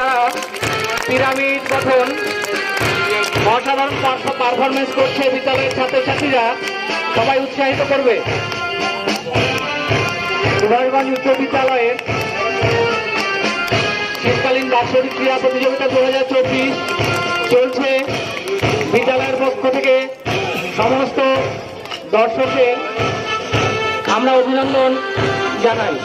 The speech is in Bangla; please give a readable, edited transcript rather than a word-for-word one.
যারা পিরামিড গঠন অসাধারণ পারফরমেন্স করছে বিদ্যালয়ের ছাত্রছাত্রীরা সবাই উৎসাহিত করবে। সুভাষগঞ্জ উচ্চ বিদ্যালয়ের শীতকালীন বাৎসরিক ক্রীড়া প্রতিযোগিতা 2024 চলছে। বিদ্যালয়ের পক্ষ থেকে সমস্ত দর্শকদের আমরা অভিনন্দন জানাই।